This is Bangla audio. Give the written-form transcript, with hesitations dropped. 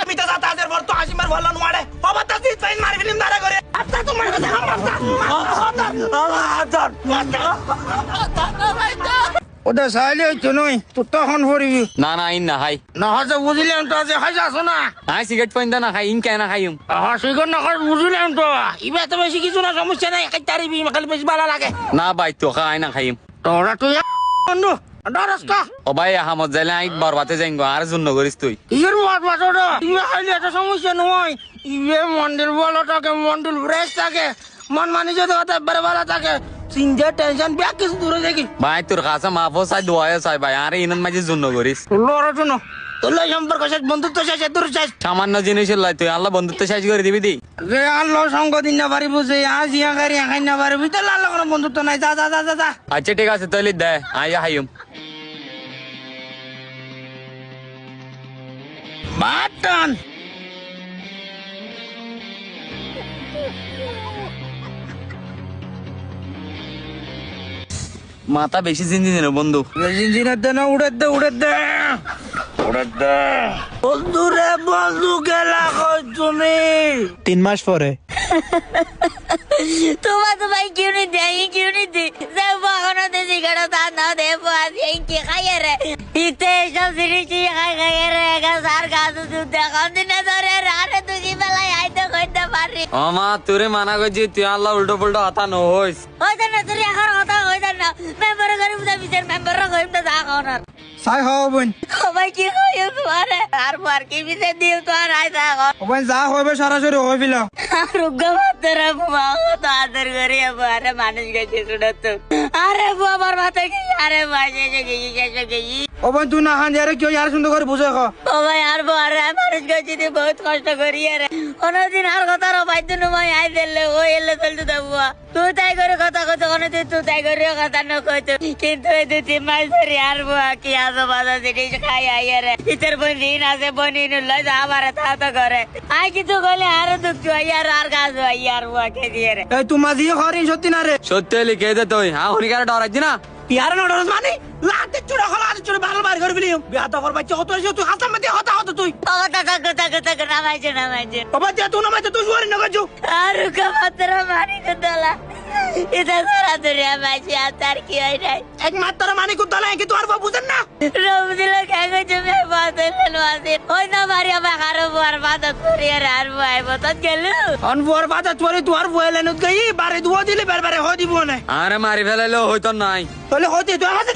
আমি তো তাদের বর তো হাসিমার বললাম মারে বাবা তাসি তাই মারি ফিল্ম দাঁড়া করে আচ্ছা তোমার কাছে ওটা সাইলে হইতো নই তো তখন ভরিবি না না ইন না খাই না হয়তো বুঝিলাম তো যে হাসি আসো না আই সিগারেট পয়েন্ট না খাই ইন কেন খাইম হাসিগর না বুঝিলাম তো ইবা তো বেশি কিছু না সমস্যা নাই খাই তারিবি খালি বেশি ভালো লাগে না ভাই তো খাই না খাইম তোরা তুই বন্ধু ডরাসকা ও ভাই আহমদ যাইলে আই বরবাতে যাইঙ্গো আর জন্য করিস তুই ইয়ের মাত মাতড়া ইবা খাইলে এত সমস্যা নয় ইবে মন্দির ভালো থাকে মন্দির ফ্রেশ থাকে মন মানি যদি কথা বড় ভালো থাকে চিন্তা টেনশন ব্যাক কিছু দূরে দেখি ভাই তোর কাছে মাফও চাই দোয়াও চাই ভাই আর ইনন মাঝে জন্য করিস লড়া শুনো তোর সম্পর্ক শেষ বন্ধুত্ব শেষ দূর শেষ সামান্য জিনিসের লাই তুই আল্লাহ বন্ধুত্ব শেষ করে দিবি দি যে আল্লাহ সঙ্গ দিন না পারিব যে আজ ইয়া গাড়ি খাই না পারিব তাহলে আল্লাহ কোনো বন্ধুত্ব নাই যা যা যা যা যা আচ্ছা ঠিক আছে তাহলে দে আই খাইম বাটন মাথা বেশি চিন্তি দিন বন্ধু ইঞ্জিনের দে না উড়ে দে উড়ে দে উড়ে দে বন্ধুরে বন্ধু গেলা কই তুমি 3 মাস পরে তোমার তো ভাই क्यों नहीं दे क्यों नहीं दे जब बागों ने सिगरेट ताना दे पास ये खाया रे इतने सब सिरिची खाया रे का सार गाजू दूध कौन दिन दरे रारे तुझी मलाई आई तो कोई ना पारी আমা তোরে মানা করছি তুই আল্লাহ উল্টো পুল্টো হতা ন হইস होय ना तुझे आखर होता होय ना मेंबर गरीब दा बिचार मेंबर रो गरीब दा कौनर চাই হও বোন भाई की कोई तुम्हारे हर बार की भी से दियो तो आय था বোন যা হইবে সরাসরি হই ফেলাও रुग्गा मात्र बाबा तो आदर करे अरे मानुष गए सुनत अरे बाबर माता की अरे बाजे गई कैसे गई ও বোন তুই না হান যারে কেউ यार সুন্দর করে বুঝে খ ओ भाई यार बारे मानुष गए बहुत कष्ट करी रे কোনো দিন আর কথা র ভাই তুই মই আই দিলে ও এলে চলতে দেবুয়া তুই তাই করে কথা কত কোন তুই তাই করে কথা ন কইতো কিন্তু এই দুই তিন মাস ধরে আর বুয়া কি আজো বাজা জিনিস খাই আই রে ইতর বনিন আছে বনিন লই যা আমারে তা তো করে আই কিছু কইলে আর দুঃখ আর গাছ আর বুয়া কে দিয়ে রে এই তুই মাঝি হরিণ সত্যি না রে সত্যি লিখে দে তুই হ্যাঁ হরিকার ডরাইছি না ইয়ার না ডরস মানে লাতে চুড়া খলা চুড়া বাল বার করে ফেলিম বিয়াটা কর বাচ্চা হতো তুই হাসাম মধ্যে হতা হতো তুই কথা নামাইছে বাবা যে তুই নামাইতে তুই শুয়ারি না গজু আর কা মাত্র মারি কদলা এটা সারা দুনিয়া মাঝে আতার কি হয় নাই একমাত্র মানে কুতলা কি তোর বাবু বুঝেন না রব দিল কাগজ জমে বাদল লওয়াছে ওই না মারি আমা হারো বার বাদত করি আর ভাই বতত গেল অন বুয়ার বাদা তোরে তুই আর বয়লেন গই বারে দুয়া দিলে বারে বারে হই দিব না আরে মারি ফেলাইলেও হইতো নাই তাহলে হইতে তুই